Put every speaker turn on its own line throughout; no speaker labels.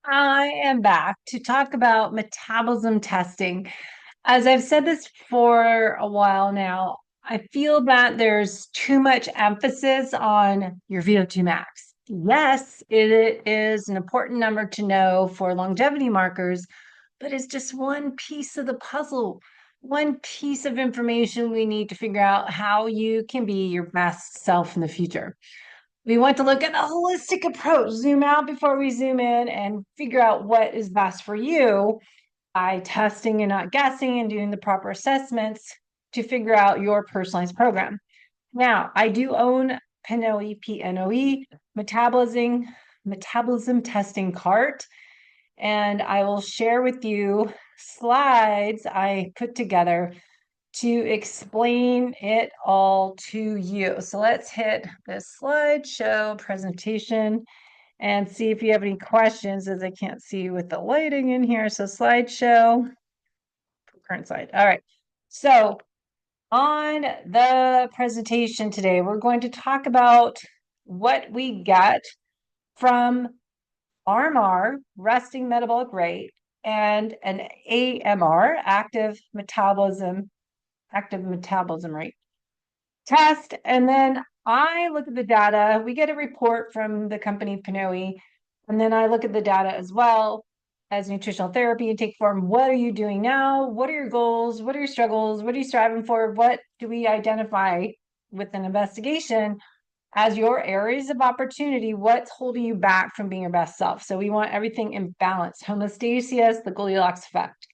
I am back to talk about metabolism testing. As I've said this for a while now, I feel that there's too much emphasis on your VO2 max. Yes, it is an important number to know for longevity markers, but it's just one piece of the puzzle, one piece of information we need to figure out how you can be your best self in the future. We want to look at a holistic approach, zoom out before we zoom in, and figure out what is best for you by testing and not guessing and doing the proper assessments to figure out your personalized program. Now, I do own PNOE Metabolism Testing cart, and I will share with you slides I put together to explain it all to you. So let's hit this slideshow presentation and see if you have any questions, as I can't see with the lighting in here. So slideshow, current slide. All right. So on the presentation today, we're going to talk about what we get from RMR, resting metabolic rate, and an AMR, active metabolism rate test. And then I look at the data. We get a report from the company PNOE, and then I look at the data as well as nutritional therapy and take form. What are you doing now? What are your goals? What are your struggles? What are you striving for? What do we identify with an investigation as your areas of opportunity? What's holding you back from being your best self? So we want everything in balance. Homeostasis, the Goldilocks effect.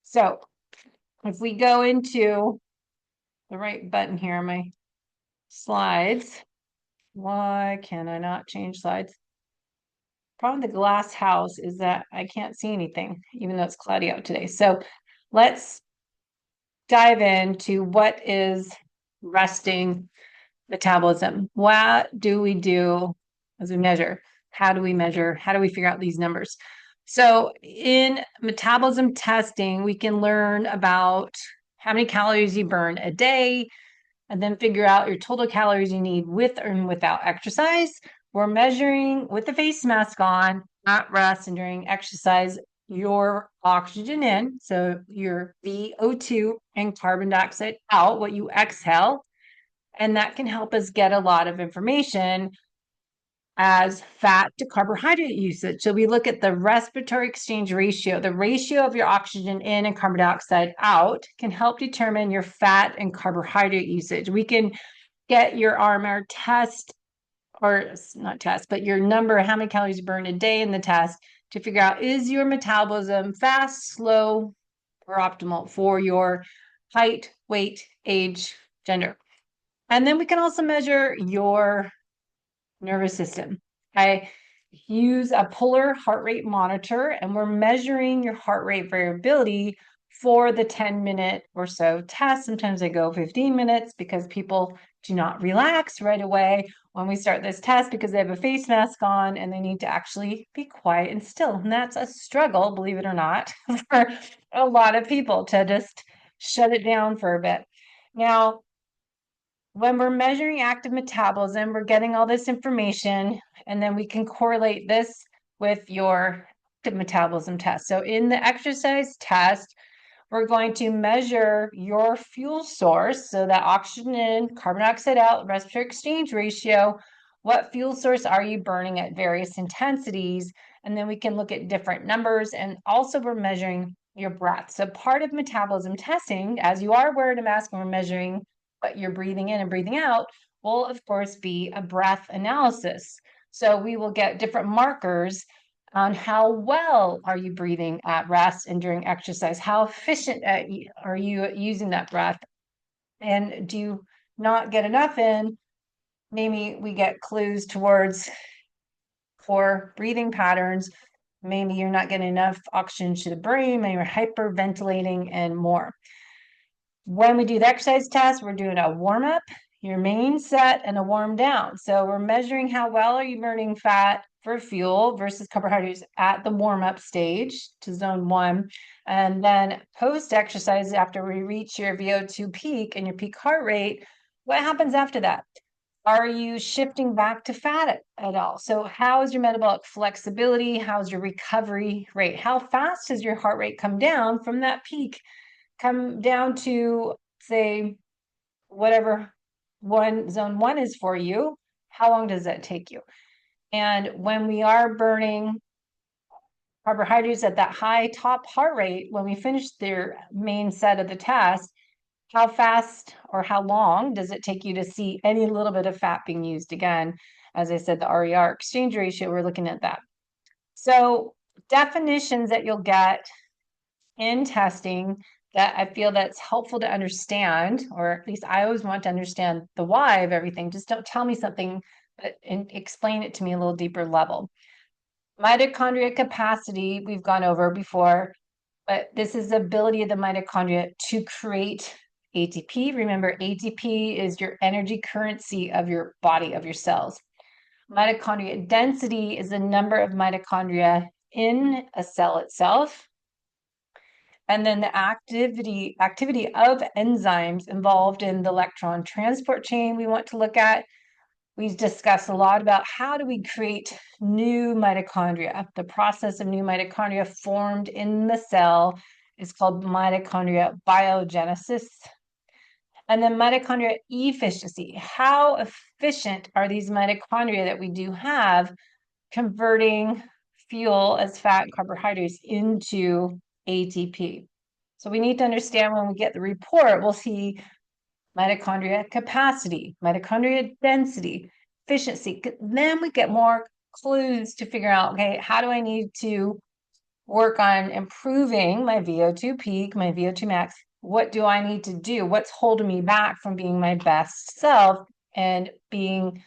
So if we go into the right button here on my slides. Why can I not change slides? Problem with the glass house is that I can't see anything, even though it's cloudy out today. So let's dive into what is resting metabolism. What do we do as we measure? How do we measure? How do we figure out these numbers? So in metabolism testing, we can learn about how many calories you burn a day, and then figure out your total calories you need with or without exercise. We're measuring with the face mask on at rest and during exercise your oxygen in, so your VO2 and carbon dioxide out, what you exhale. And that can help us get a lot of information as fat to carbohydrate usage. So we look at the respiratory exchange ratio. The ratio of your oxygen in and carbon dioxide out can help determine your fat and carbohydrate usage. We can get your RMR test, or not test, but your number, how many calories you burn a day in the test to figure out, is your metabolism fast, slow, or optimal for your height, weight, age, gender. And then we can also measure your nervous system. I use a polar heart rate monitor, and we're measuring your heart rate variability for the 10-minute or so test. Sometimes I go 15 minutes because people do not relax right away when we start this test because they have a face mask on and they need to actually be quiet and still. And that's a struggle, believe it or not, for a lot of people to just shut it down for a bit. Now, when we're measuring active metabolism, we're getting all this information, and then we can correlate this with your active metabolism test. So in the exercise test, we're going to measure your fuel source, so that oxygen in, carbon dioxide out, respiratory exchange ratio. What fuel source are you burning at various intensities? And then we can look at different numbers, and also we're measuring your breath. So part of metabolism testing, as you are wearing a mask and we're measuring what you're breathing in and breathing out, will of course be a breath analysis. So we will get different markers on how well are you breathing at rest and during exercise. How efficient are you using that breath? And do you not get enough in? Maybe we get clues towards poor breathing patterns. Maybe you're not getting enough oxygen to the brain, maybe you're hyperventilating, and more. When we do the exercise test, we're doing a warm up, your main set, and a warm down. So we're measuring how well are you burning fat for fuel versus carbohydrates at the warm up stage to zone 1. And then post exercise, after we reach your VO2 peak and your peak heart rate, what happens after that? Are you shifting back to fat at all? So how is your metabolic flexibility? How's your recovery rate? How fast has your heart rate come down from that peak? Come down to, say, whatever zone one is for you. How long does that take you? And when we are burning carbohydrates at that high top heart rate, when we finish their main set of the test, how fast or how long does it take you to see any little bit of fat being used? Again, as I said, the RER exchange ratio, we're looking at that. So definitions that you'll get in testing that I feel that's helpful to understand, or at least I always want to understand the why of everything. Just don't tell me something, but explain it to me a little deeper level. Mitochondria capacity, we've gone over before, but this is the ability of the mitochondria to create ATP. Remember, ATP is your energy currency of your body, of your cells. Mitochondria density is the number of mitochondria in a cell itself. And then the activity of enzymes involved in the electron transport chain we want to look at. We've discussed a lot about how do we create new mitochondria. The process of new mitochondria formed in the cell is called mitochondria biogenesis. And then mitochondria efficiency. How efficient are these mitochondria that we do have converting fuel as fat and carbohydrates into ATP? So we need to understand when we get the report, we'll see mitochondria capacity, mitochondria density, efficiency. Then we get more clues to figure out, okay, how do I need to work on improving my VO2 peak, my VO2 max? What do I need to do? What's holding me back from being my best self and being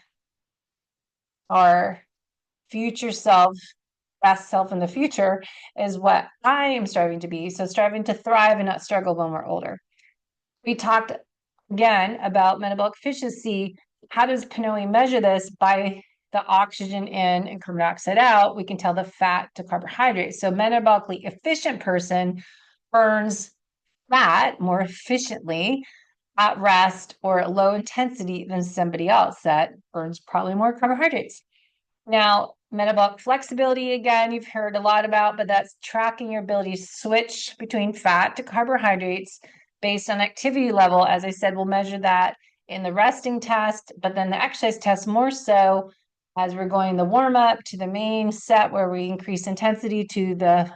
our future self, best self in the future is what I am striving to be. So striving to thrive and not struggle when we're older. We talked again about metabolic efficiency. How does PNOE measure this? By the oxygen in and carbon dioxide out, we can tell the fat to carbohydrates. So metabolically efficient person burns fat more efficiently at rest or at low intensity than somebody else that burns probably more carbohydrates. Now, metabolic flexibility, again, you've heard a lot about, but that's tracking your ability to switch between fat to carbohydrates based on activity level. As I said, we'll measure that in the resting test, but then the exercise test more so as we're going the warm up to the main set where we increase intensity to the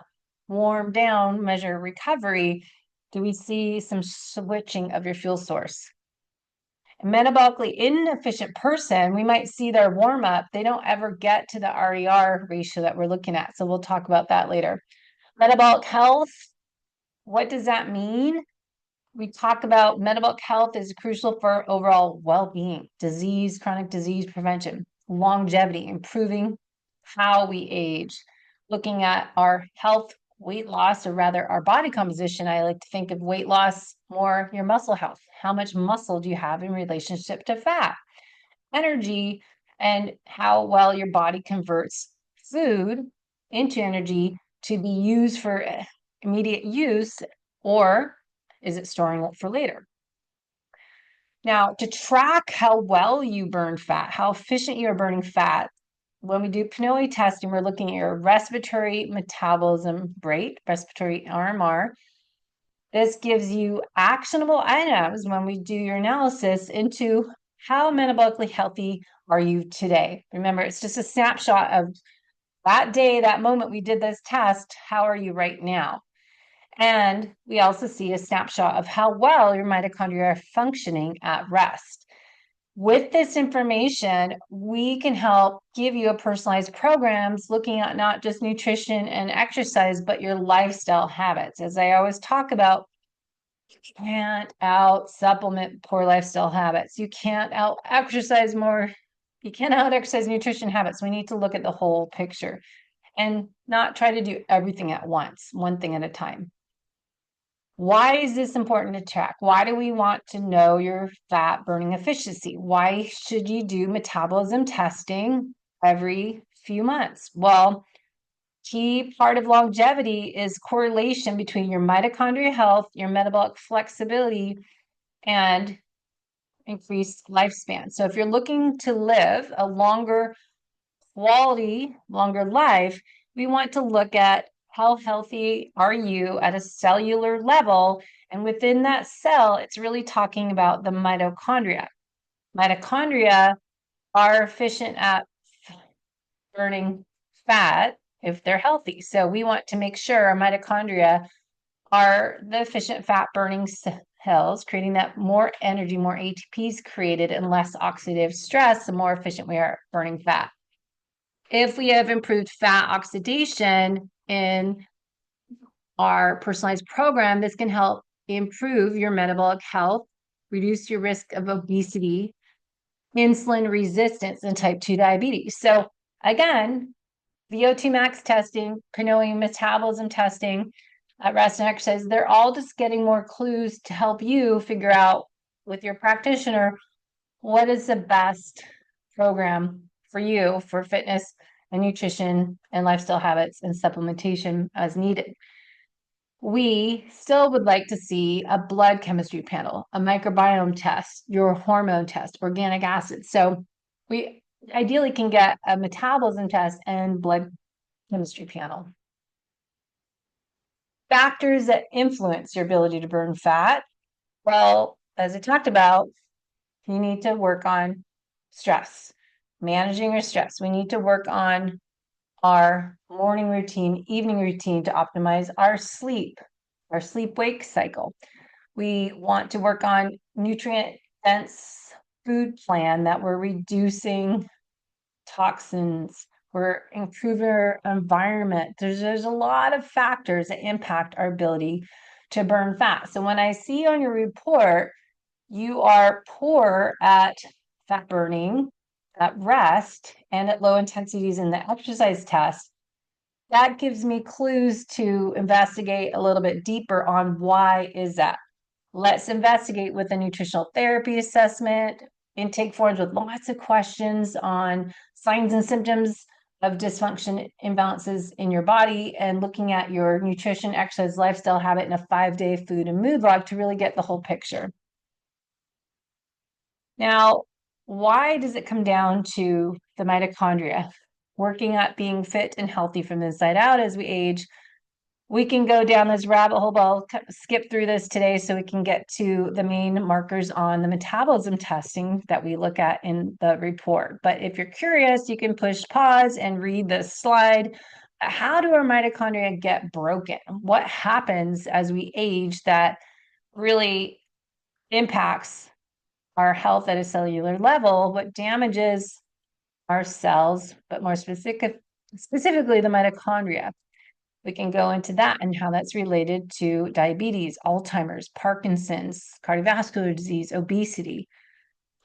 warm down, measure recovery. Do we see some switching of your fuel source? A metabolically inefficient person, we might see their warm up. They don't ever get to the RER ratio that we're looking at. So we'll talk about that later. Metabolic health, what does that mean? We talk about metabolic health is crucial for overall well-being, disease, chronic disease prevention, longevity, improving how we age, looking at our health, weight loss, or rather our body composition. I like to think of weight loss more your muscle health. How much muscle do you have in relationship to fat? Energy, and how well your body converts food into energy to be used for immediate use, or is it storing it for later? Now, to track how well you burn fat, how efficient you are burning fat, when we do PNOE testing, we're looking at your respiratory metabolism rate, respiratory RMR. This gives you actionable items when we do your analysis into how metabolically healthy are you today. Remember, it's just a snapshot of that day, that moment we did this test. How are you right now? And we also see a snapshot of how well your mitochondria are functioning at rest. With this information, we can help give you a personalized programs looking at not just nutrition and exercise, but your lifestyle habits. As I always talk about, you can't out supplement poor lifestyle habits. You can't out exercise more. You can't out exercise nutrition habits. We need to look at the whole picture and not try to do everything at once, one thing at a time. Why is this important to track? Why do we want to know your fat burning efficiency? Why should you do metabolism testing every few months? Well, key part of longevity is correlation between your mitochondrial health, your metabolic flexibility, and increased lifespan. So if you're looking to live a longer quality, longer life, we want to look at how healthy are you at a cellular level. And within that cell, it's really talking about the mitochondria. Mitochondria are efficient at burning fat if they're healthy. So we want to make sure our mitochondria are the efficient fat burning cells, creating that more energy, more ATPs created, and less oxidative stress, the more efficient we are at burning fat. If we have improved fat oxidation in our personalized program, this can help improve your metabolic health, reduce your risk of obesity, insulin resistance, and type 2 diabetes. So again, VO2 max testing, PNOE metabolism testing, rest and exercise, they're all just getting more clues to help you figure out with your practitioner what is the best program for you for fitness and nutrition and lifestyle habits and supplementation as needed. We still would like to see a blood chemistry panel, a microbiome test, your hormone test, organic acids. So we ideally can get a metabolism test and blood chemistry panel. Factors that influence your ability to burn fat. Well, as I talked about, you need to work on stress, managing your stress. We need to work on our morning routine, evening routine to optimize our sleep wake cycle. We want to work on nutrient dense food plan that we're reducing toxins, we're improving our environment. There's a lot of factors that impact our ability to burn fat. So when I see on your report, you are poor at fat burning, at rest, and at low intensities in the exercise test, that gives me clues to investigate a little bit deeper on why is that. Let's investigate with a nutritional therapy assessment, intake forms with lots of questions on signs and symptoms of dysfunction imbalances in your body, and looking at your nutrition, exercise, lifestyle habit in a 5-day food and mood log to really get the whole picture. Now, why does it come down to the mitochondria? Working at being fit and healthy from the inside out as we age. We can go down this rabbit hole, but I'll skip through this today so we can get to the main markers on the metabolism testing that we look at in the report. But if you're curious, you can push pause and read this slide. How do our mitochondria get broken? What happens as we age that really impacts our health at a cellular level? What damages our cells, but more specifically the mitochondria? We can go into that and how that's related to diabetes, Alzheimer's, Parkinson's, cardiovascular disease, obesity,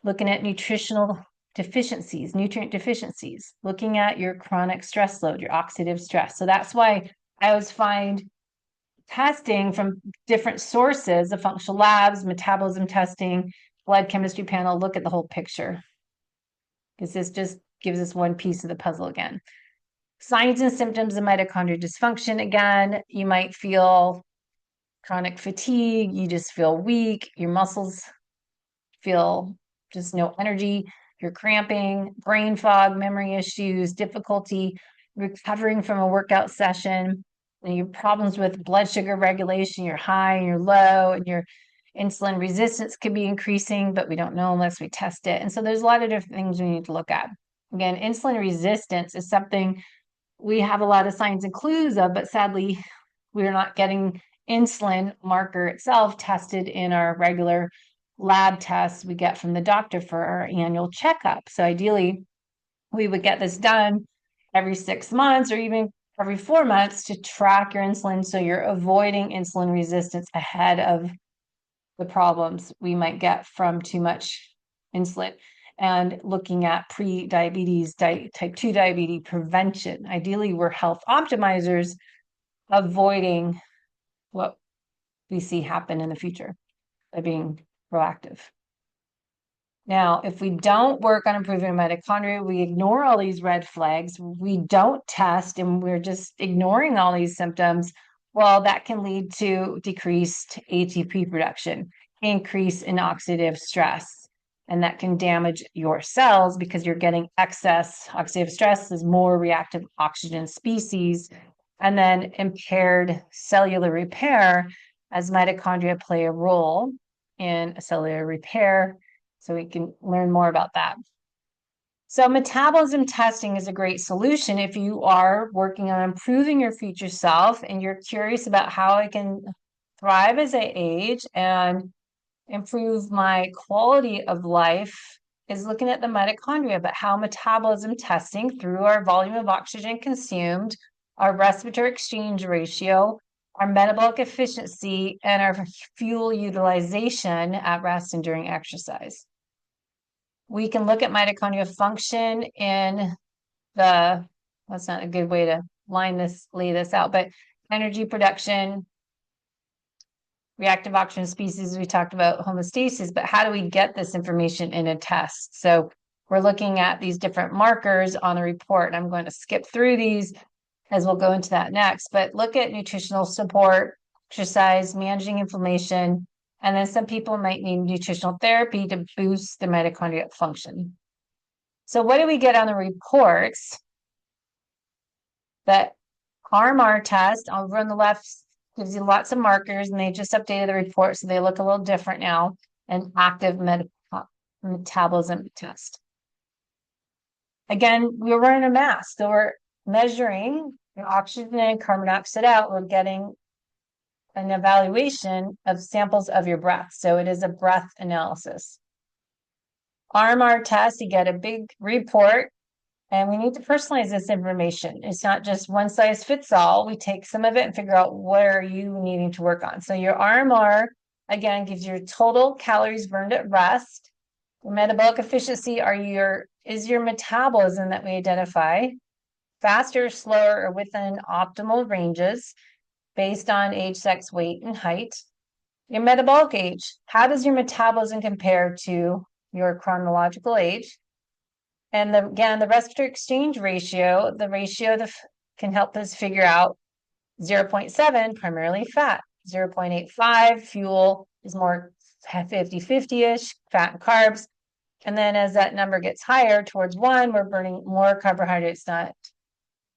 looking at nutritional deficiencies, nutrient deficiencies, looking at your chronic stress load, your oxidative stress. So that's why I always find testing from different sources, the functional labs, metabolism testing, blood chemistry panel, look at the whole picture, because this just gives us one piece of the puzzle again. Signs and symptoms of mitochondrial dysfunction. Again, you might feel chronic fatigue, you just feel weak, your muscles feel just no energy, you're cramping, brain fog, memory issues, difficulty recovering from a workout session, and your problems with blood sugar regulation, you're high and you're low, and your insulin resistance could be increasing, but we don't know unless we test it. And so there's a lot of different things we need to look at. Again, insulin resistance is something we have a lot of signs and clues of, but sadly, we're not getting insulin marker itself tested in our regular lab tests we get from the doctor for our annual checkup. So ideally, we would get this done every 6 months or even every 4 months to track your insulin so you're avoiding insulin resistance ahead of the problems we might get from too much insulin. And looking at pre-diabetes, type 2 diabetes prevention. Ideally, we're health optimizers, avoiding what we see happen in the future by being proactive. Now, if we don't work on improving mitochondria, we ignore all these red flags, we don't test, and we're just ignoring all these symptoms, well, that can lead to decreased ATP production, increase in oxidative stress, and that can damage your cells because you're getting excess oxidative stress is more reactive oxygen species, and then impaired cellular repair, as mitochondria play a role in cellular repair. So we can learn more about that. So metabolism testing is a great solution if you are working on improving your future self and you're curious about how I can thrive as I age and improve my quality of life, is looking at the mitochondria, but how metabolism testing through our volume of oxygen consumed, our respiratory exchange ratio, our metabolic efficiency, and our fuel utilization at rest and during exercise. We can look at mitochondria function in the, that's not a good way to lay this out, but energy production, reactive oxygen species, we talked about homeostasis, but how do we get this information in a test? So we're looking at these different markers on the report, and I'm going to skip through these as we'll go into that next, but look at nutritional support, exercise, managing inflammation, and then some people might need nutritional therapy to boost the mitochondrial function. So what do we get on the reports? That RMR test over on the left gives you lots of markers, and they just updated the report, so they look a little different now. An active metabolism test. Again, we're wearing a mask, so we're measuring your oxygen and carbon dioxide out. We're getting an evaluation of samples of your breath. So it is a breath analysis. RMR test, you get a big report, and we need to personalize this information. It's not just one size fits all. We take some of it and figure out what are you needing to work on. So your RMR, again, gives you total calories burned at rest. The metabolic efficiency is your metabolism that we identify, faster, slower, or within optimal ranges based on age, sex, weight, and height. Your metabolic age, how does your metabolism compare to your chronological age? And again, the respiratory exchange ratio, the ratio that can help us figure out 0.7, primarily fat, 0.85, fuel is more 50-50-ish, fat and carbs. And then as that number gets higher towards 1, we're burning more carbohydrates, not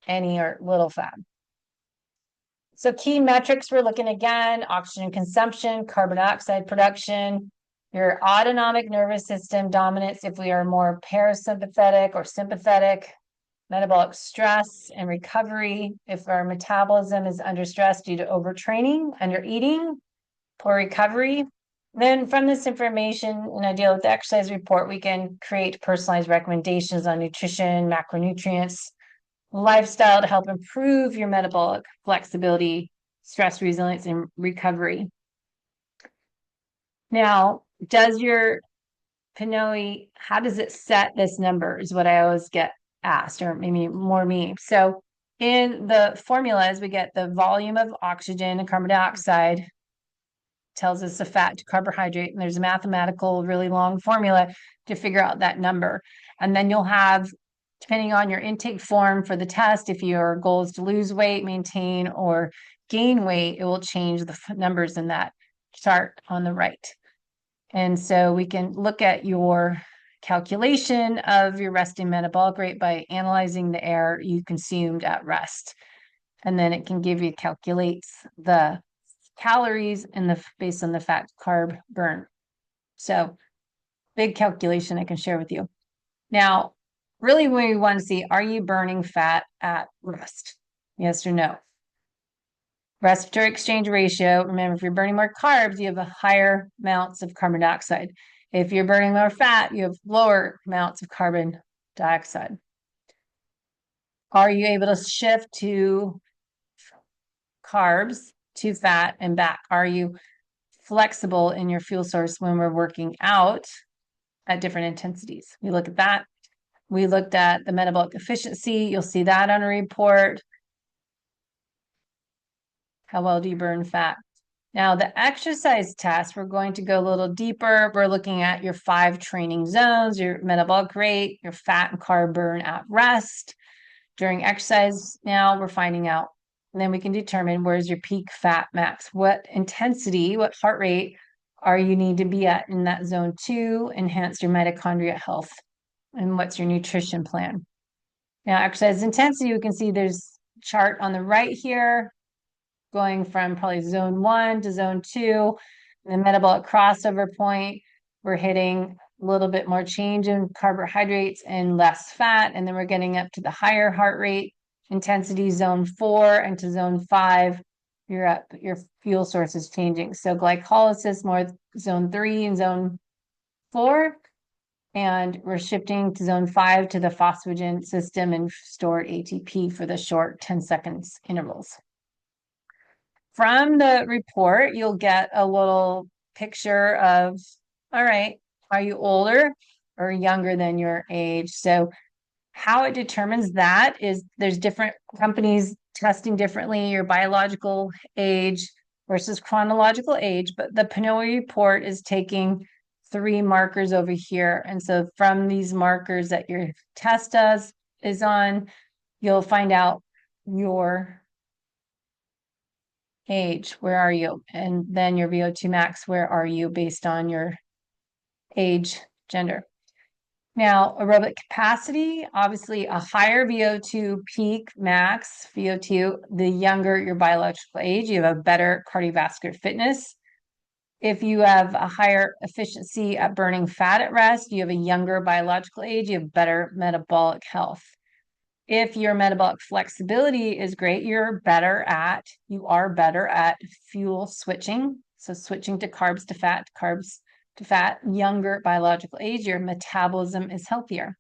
any or little fat. So key metrics, we're looking again, oxygen consumption, carbon dioxide production, your autonomic nervous system dominance if we are more parasympathetic or sympathetic, metabolic stress and recovery if our metabolism is under stress due to overtraining, under eating, poor recovery. Then from this information, and I deal with the exercise report, we can create personalized recommendations on nutrition, macronutrients, lifestyle to help improve your metabolic flexibility, stress resilience, and recovery. Now, does your PNOE, how does it set this number is what I always get asked, or maybe more me. So in the formulas, we get the volume of oxygen and carbon dioxide, tells us the fat to carbohydrate, and there's a mathematical, really long formula to figure out that number. And then you'll have, depending on your intake form for the test, if your goal is to lose weight, maintain, or gain weight, it will change the numbers in that chart on the right. And so we can look at your calculation of your resting metabolic rate by analyzing the air you consumed at rest. And then it can calculates the calories and based on the fat carb burn. So big calculation I can share with you. Now, really we want to see, are you burning fat at rest? Yes or no? Respiratory exchange ratio, remember, if you're burning more carbs, you have a higher amounts of carbon dioxide. If you're burning more fat, you have lower amounts of carbon dioxide. Are you able to shift to carbs, to fat, and back? Are you flexible in your fuel source when we're working out at different intensities? We look at that. We looked at the metabolic efficiency. You'll see that on a report. How well do you burn fat? Now, the exercise test, we're going to go a little deeper. We're looking at your 5 training zones, your metabolic rate, your fat and carb burn at rest. During exercise, now we're finding out, and then we can determine where's your peak fat max. What intensity, what heart rate are you need to be at in that zone 2, enhance your mitochondria health, and what's your nutrition plan. Now, exercise intensity, we can see there's a chart on the right here going from probably zone 1 to zone 2. The metabolic crossover point, we're hitting a little bit more change in carbohydrates and less fat, and then we're getting up to the higher heart rate intensity, zone 4, and to zone 5, you're up, your fuel source is changing. So glycolysis more zone 3 and zone 4, and we're shifting to zone 5 to the phosphagen system and stored ATP for the short 10 seconds intervals. From the report, you'll get a little picture of, all right, are you older or younger than your age? So how it determines that is there's different companies testing differently your biological age versus chronological age, but the PNOE report is taking 3 markers over here. And so from these markers that your test is on, you'll find out your age, where are you? And then your VO2 max, where are you based on your age, gender. Now, aerobic capacity, obviously a higher VO2 peak max, VO2, the younger your biological age, you have a better cardiovascular fitness. If you have a higher efficiency at burning fat at rest, you have a younger biological age, you have better metabolic health. If your metabolic flexibility is great, you are better at fuel switching. So switching to carbs to fat, carbs to fat, younger biological age, your metabolism is healthier.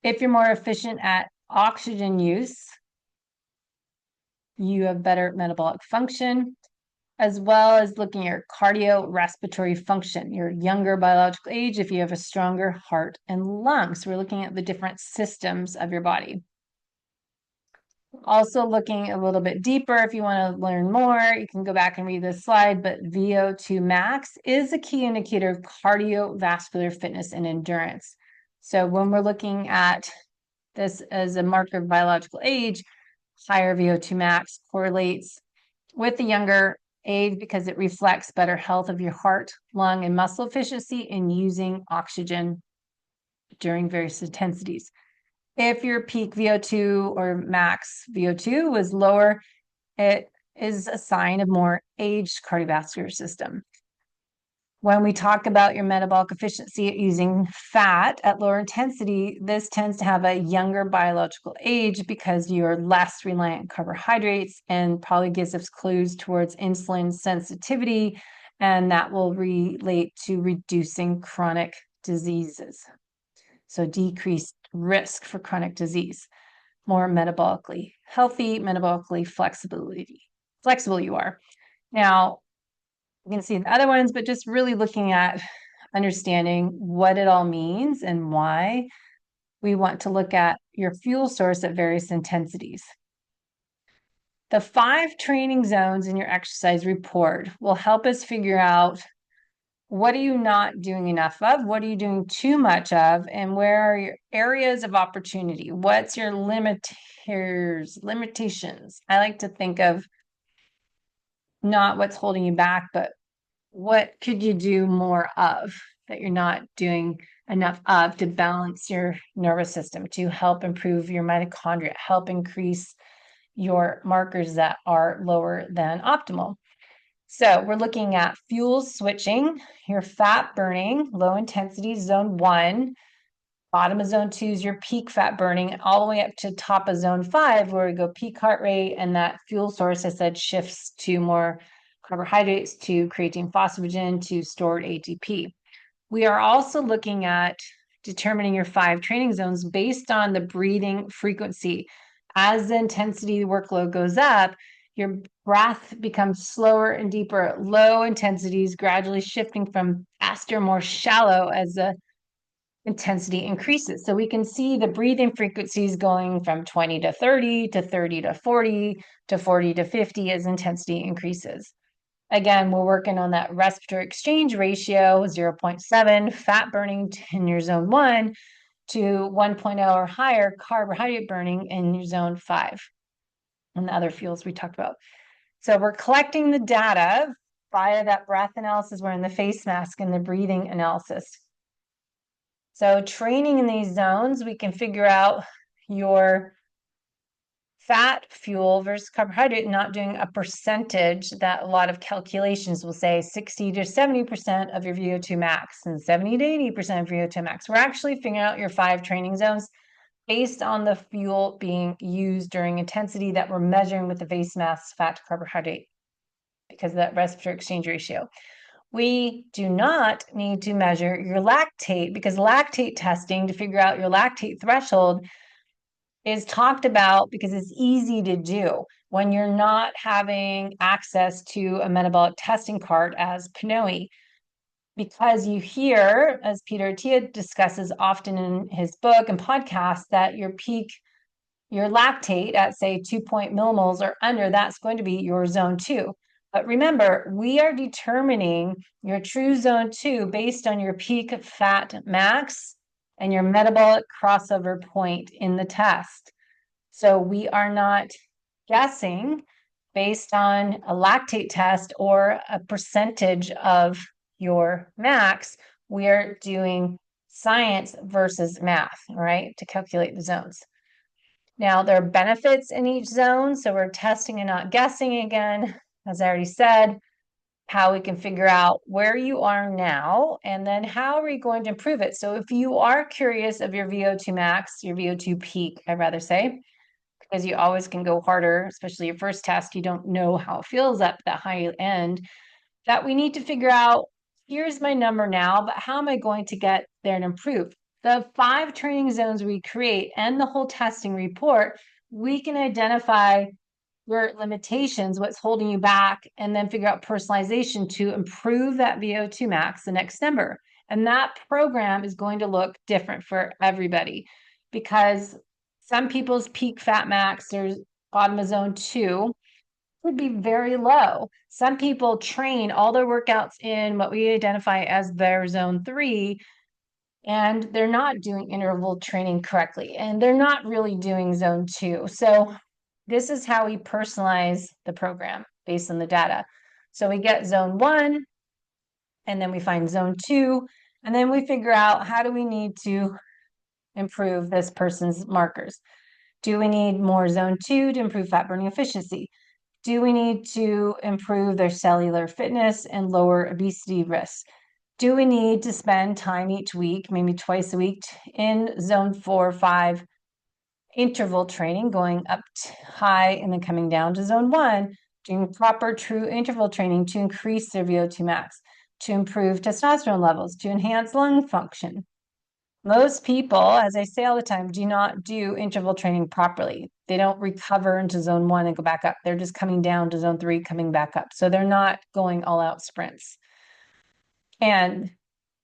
If you're more efficient at oxygen use, you have better metabolic function, as well as looking at your cardiorespiratory function, your younger biological age, if you have a stronger heart and lungs. So we're looking at the different systems of your body. Also looking a little bit deeper, if you want to learn more, you can go back and read this slide, but VO2 max is a key indicator of cardiovascular fitness and endurance. So when we're looking at this as a marker of biological age, higher VO2 max correlates with the younger age because it reflects better health of your heart, lung, and muscle efficiency in using oxygen during various intensities. If your peak VO2 or max VO2 was lower, it is a sign of more aged cardiovascular system. When we talk about your metabolic efficiency using fat at lower intensity, this tends to have a younger biological age because you're less reliant on carbohydrates and probably gives us clues towards insulin sensitivity, and that will relate to reducing chronic diseases. So decreased risk for chronic disease, more metabolically healthy, metabolically flexible you are. Now, you can see the other ones, but just really looking at understanding what it all means and why we want to look at your fuel source at various intensities. The 5 training zones in your exercise report will help us figure out what are you not doing enough of? What are you doing too much of? And where are your areas of opportunity? What's your limitations? I like to think of not what's holding you back, but what could you do more of that you're not doing enough of to balance your nervous system, to help improve your mitochondria, help increase your markers that are lower than optimal. So we're looking at fuel switching, your fat burning, low intensity zone 1, bottom of zone 2 is your peak fat burning, all the way up to top of zone 5, where we go peak heart rate, and that fuel source, I said, shifts to more carbohydrates, to creatine phosphagen, to stored ATP. We are also looking at determining your 5 training zones based on the breathing frequency. As the intensity workload goes up, your breath becomes slower and deeper at low intensities, gradually shifting from faster, more shallow as the intensity increases. So we can see the breathing frequencies going from 20 to 30 to 30 to 40 to 40 to 50 as intensity increases. Again, we're working on that respiratory exchange ratio, 0.7, fat burning in your zone 1 to 1.0 or higher carbohydrate burning in your zone 5 and the other fuels we talked about. So we're collecting the data via that breath analysis, we're in the face mask and the breathing analysis. So training in these zones, we can figure out your fat, fuel versus carbohydrate, not doing a percentage that a lot of calculations will say 60 to 70% of your VO2 max and 70 to 80% of your VO2 max. We're actually figuring out your 5 training zones based on the fuel being used during intensity that we're measuring with the face mask fat to carbohydrate because of that respiratory exchange ratio. We do not need to measure your lactate because lactate testing to figure out your lactate threshold is talked about because it's easy to do when you're not having access to a metabolic testing cart as PNOE. Because you hear, as Peter Attia discusses often in his book and podcast, that your peak, your lactate at say 2 millimoles or under, that's going to be your zone 2. But remember, we are determining your true zone 2 based on your peak fat max and your metabolic crossover point in the test. So we are not guessing based on a lactate test or a percentage of your max. We are doing science versus math, right, to calculate the zones. Now, there are benefits in each zone, so we're testing and not guessing again, as I already said, how we can figure out where you are now, and then how are we going to improve it. So if you are curious of your VO2 max, your VO2 peak, I'd rather say, because you always can go harder, especially your first test, you don't know how it feels at that high end, that we need to figure out, here's my number now, but how am I going to get there and improve? The 5 training zones we create and the whole testing report, we can identify your limitations, what's holding you back, and then figure out personalization to improve that VO2 max, the next number. And that program is going to look different for everybody because some people's peak fat max, there's bottom of zone 2, would be very low. Some people train all their workouts in what we identify as their zone 3, and they're not doing interval training correctly, and they're not really doing zone 2. So this is how we personalize the program based on the data. So we get zone 1, and then we find zone 2, and then we figure out how do we need to improve this person's markers. Do we need more zone 2 to improve fat burning efficiency? Do we need to improve their cellular fitness and lower obesity risks? Do we need to spend time each week, maybe twice a week, in zone 4 or 5 interval training, going up high and then coming down to zone 1, doing proper true interval training to increase their VO2 max, to improve testosterone levels, to enhance lung function? Most people, as I say all the time, do not do interval training properly. They don't recover into zone 1 and go back up. They're just coming down to zone 3, coming back up. So they're not going all out sprints. And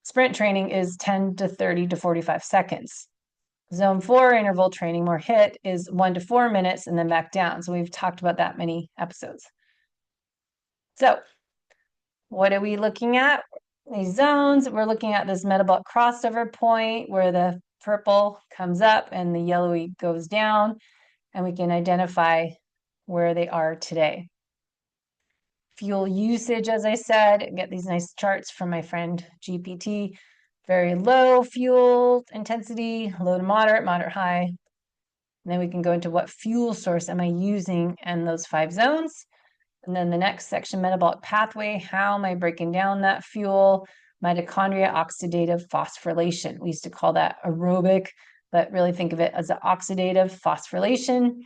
sprint training is 10 to 30 to 45 seconds. Zone 4 interval training, more HIIT, is 1 to 4 minutes and then back down. So we've talked about that many episodes. So what are we looking at? These zones, we're looking at this metabolic crossover point where the purple comes up and the yellowy goes down, and we can identify where they are today. Fuel usage, as I said, get these nice charts from my friend GPT. Very low fuel intensity, low to moderate, moderate high. And then we can go into what fuel source am I using in those 5 zones. And then the next section, metabolic pathway, how am I breaking down that fuel? Mitochondria oxidative phosphorylation. We used to call that aerobic, but really think of it as an oxidative phosphorylation.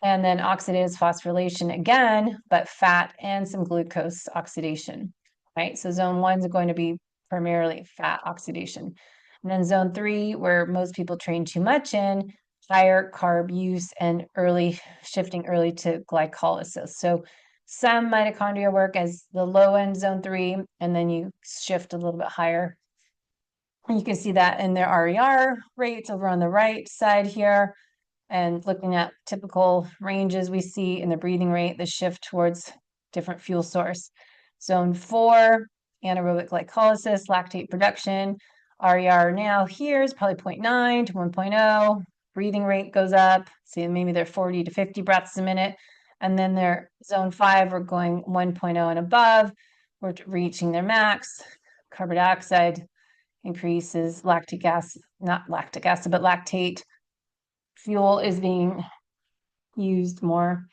And then oxidative phosphorylation again, but fat and some glucose oxidation, right? So zone 1 is going to be primarily fat oxidation. And then zone 3, where most people train too much in, higher carb use and shifting early to glycolysis. So some mitochondria work as the low end zone 3, and then you shift a little bit higher. And you can see that in their RER rates over on the right side here, and looking at typical ranges we see in the breathing rate, the shift towards different fuel source. Zone 4, anaerobic glycolysis, lactate production. RER now here is probably 0.9 to 1.0. Breathing rate goes up. See, maybe they're 40 to 50 breaths a minute. And then their zone 5, we're going 1.0 and above. we're reaching their max. Carbon dioxide increases, lactic acid, not lactic acid, but lactate. Fuel is being used more,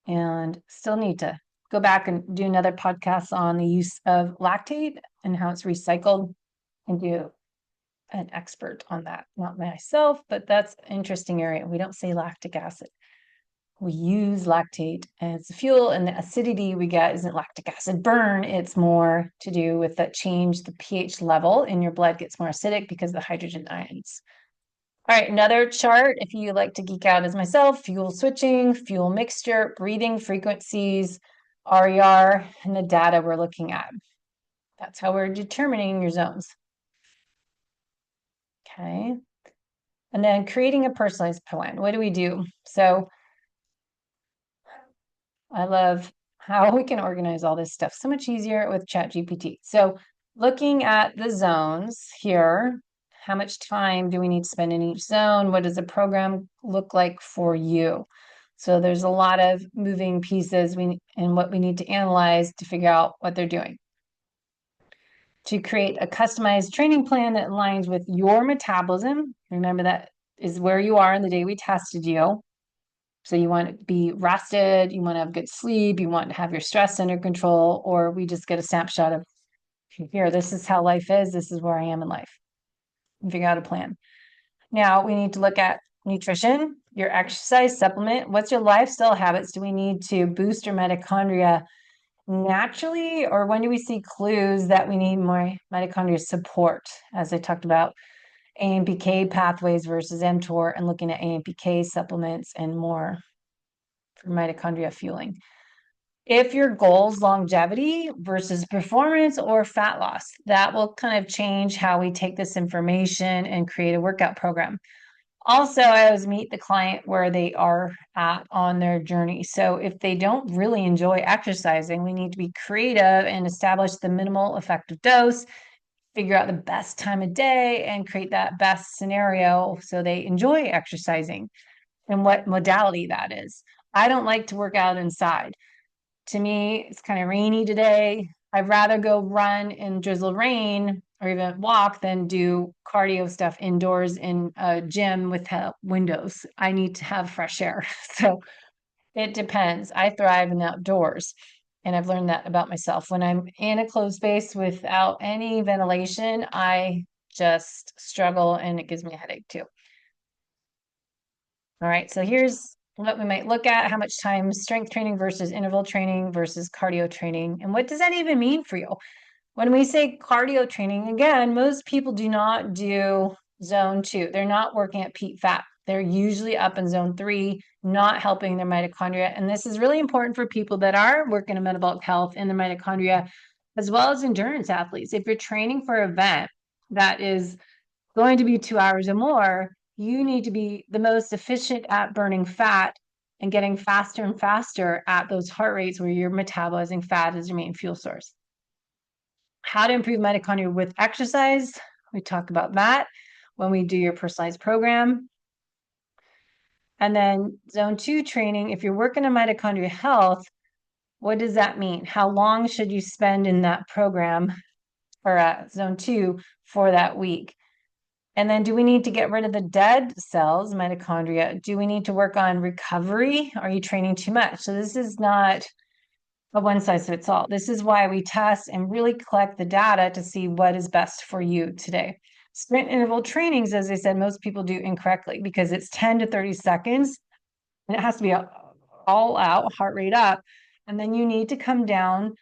and still need to go back and do another podcast on the use of lactate and how it's recycled, and do an expert on that. Not myself, but that's an interesting area. We don't say lactic acid. We use lactate as fuel, and the acidity we get isn't lactic acid burn. It's more to do with that change, the pH level in your blood gets more acidic because of the hydrogen ions. All right, another chart, if you like to geek out as myself, fuel switching, fuel mixture, breathing frequencies, RER, and the data we're looking at. That's how we're determining your zones. Okay. And then creating a personalized plan. What do we do? So I love how we can organize all this stuff so much easier with ChatGPT. So looking at the zones here, how much time do we need to spend in each zone? What does the program look like for you? So there's a lot of moving pieces and what we need to analyze to figure out what they're doing. To create a customized training plan that aligns with your metabolism. Remember, that is where you are in the day we tested you. So you want to be rested, you want to have good sleep, you want to have your stress under control, or we just get a snapshot of, here, this is how life is, this is where I am in life, and figure out a plan. Now we need to look at nutrition, your exercise, supplement. What's your lifestyle habits? Do we need to boost your mitochondria naturally, or when do we see clues that we need more mitochondria support? As I talked about, AMPK pathways versus mTOR, and looking at AMPK supplements and more for mitochondria fueling. If your goal is longevity versus performance or fat loss, that will kind of change how we take this information and create a workout program. Also, I always meet the client where they are at on their journey. So if they don't really enjoy exercising, we need to be creative and establish the minimal effective dose, figure out the best time of day, and create that best scenario so they enjoy exercising and what modality that is. I don't like to work out inside. To me, it's kind of rainy today. I'd rather go run in drizzled rain or even walk than do cardio stuff indoors in a gym with windows. I need to have fresh air. So it depends. I thrive in the outdoors. And I've learned that about myself. When I'm in a closed space without any ventilation, I just struggle and it gives me a headache too. All right, so here's what we might look at: how much time strength training versus interval training versus cardio training. And what does that even mean for you? When we say cardio training, again, most people do not do zone 2. They're not working at peak fat. They're usually up in zone 3, not helping their mitochondria. And this is really important for people that are working in metabolic health in their mitochondria, as well as endurance athletes. If you're training for an event that is going to be 2 hours or more, you need to be the most efficient at burning fat and getting faster and faster at those heart rates where you're metabolizing fat as your main fuel source. How to improve mitochondria with exercise. We talk about that when we do your personalized program. And then zone 2 training, if you're working on mitochondria health, what does that mean? How long should you spend in that program or zone 2 for that week? And then do we need to get rid of the dead cells, mitochondria? Do we need to work on recovery? Are you training too much? So this is not a one size fits all. This is why we test and really collect the data to see what is best for you today. Sprint interval trainings, as I said, most people do incorrectly because it's 10 to 30 seconds and it has to be all out, heart rate up. And then you need to come down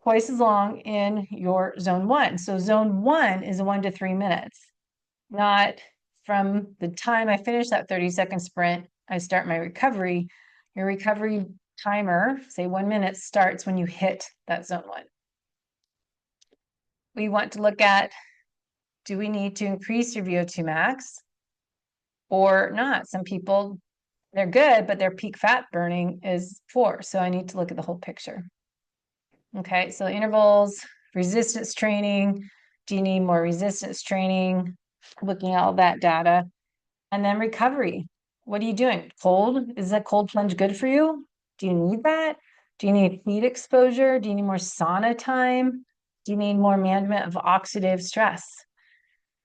twice as long in your zone 1. So zone 1 is 1 to 3 minutes. Not from the time I finish that 30-second sprint, I start my recovery. Your recovery timer, say 1 minute, starts when you hit that zone 1. We want to look at, do we need to increase your VO2 max or not? Some people, they're good, but their peak fat burning is 4. So I need to look at the whole picture. Okay, so intervals, resistance training. Do you need more resistance training? Looking at all that data. And then recovery. What are you doing? Cold? Is that cold plunge good for you? Do you need that? Do you need heat exposure? Do you need more sauna time? Do you need more management of oxidative stress?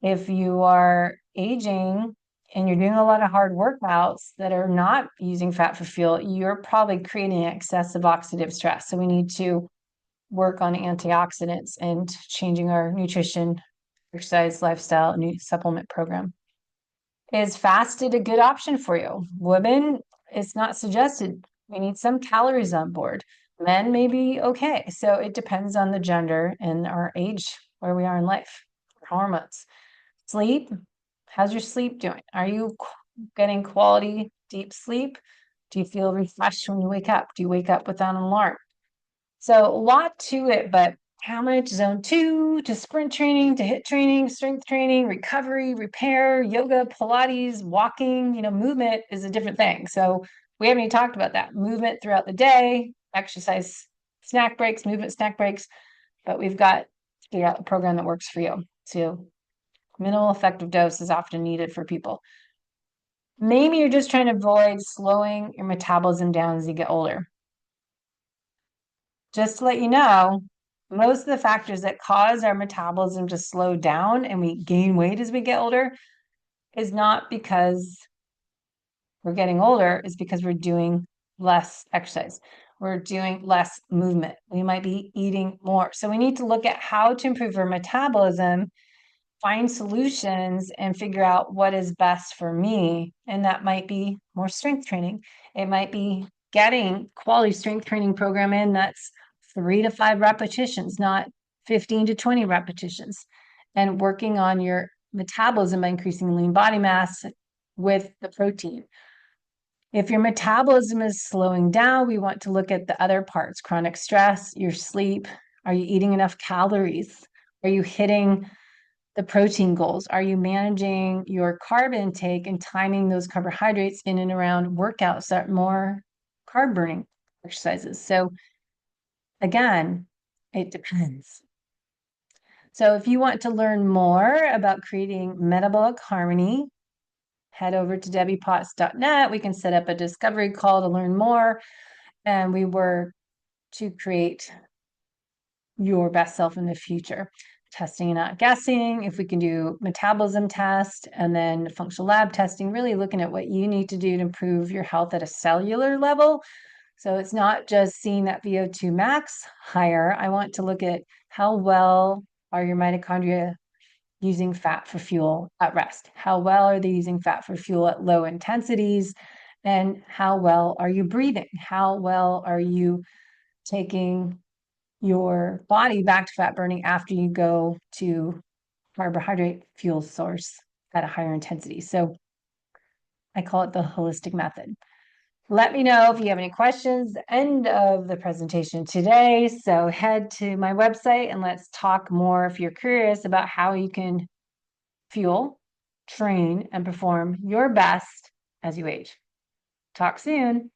If you are aging and you're doing a lot of hard workouts that are not using fat for fuel, you're probably creating excessive oxidative stress. So we need to work on antioxidants and changing our nutrition, exercise, lifestyle, and supplement program. Is fasted a good option for you? Women, it's not suggested. We need some calories on board. Men may be okay. So it depends on the gender and our age, where we are in life, hormones. Sleep, how's your sleep doing? Are you getting quality deep sleep? Do you feel refreshed when you wake up? Do you wake up without an alarm? So a lot to it, but how much zone 2 to sprint training, to HIIT training, strength training, recovery, repair, yoga, Pilates, walking, movement is a different thing. So we haven't even talked about that. Movement throughout the day, exercise, snack breaks, movement snack breaks, but we've got to figure out a program that works for you. So minimal effective dose is often needed for people. Maybe you're just trying to avoid slowing your metabolism down as you get older. Just to let you know, most of the factors that cause our metabolism to slow down and we gain weight as we get older is not because we're getting older, it's because we're doing less exercise. We're doing less movement. We might be eating more. So we need to look at how to improve our metabolism, find solutions, and figure out what is best for me. And that might be more strength training. It might be getting quality strength training program in that's 3 to 5 repetitions, not 15 to 20 repetitions, and working on your metabolism by increasing lean body mass with the protein. If your metabolism is slowing down, we want to look at the other parts: chronic stress, your sleep. Are you eating enough calories? Are you hitting the protein goals? Are you managing your carb intake and timing those carbohydrates in and around workouts that are more carb burning exercises? So again, it depends. So if you want to learn more about creating metabolic harmony, head over to debbiepotts.net. We can set up a discovery call to learn more, and we work to create your best self in the future. Testing and not guessing, if we can do metabolism test and then functional lab testing, really looking at what you need to do to improve your health at a cellular level. So it's not just seeing that VO2 max higher. I want to look at how well are your mitochondria using fat for fuel at rest? How well are they using fat for fuel at low intensities? And how well are you breathing? How well are you taking your body back to fat burning after you go to carbohydrate fuel source at a higher intensity? So I call it the holistic method. Let me know if you have any questions. The end of the presentation today. So head to my website and let's talk more if you're curious about how you can fuel, train, and perform your best as you age. Talk soon.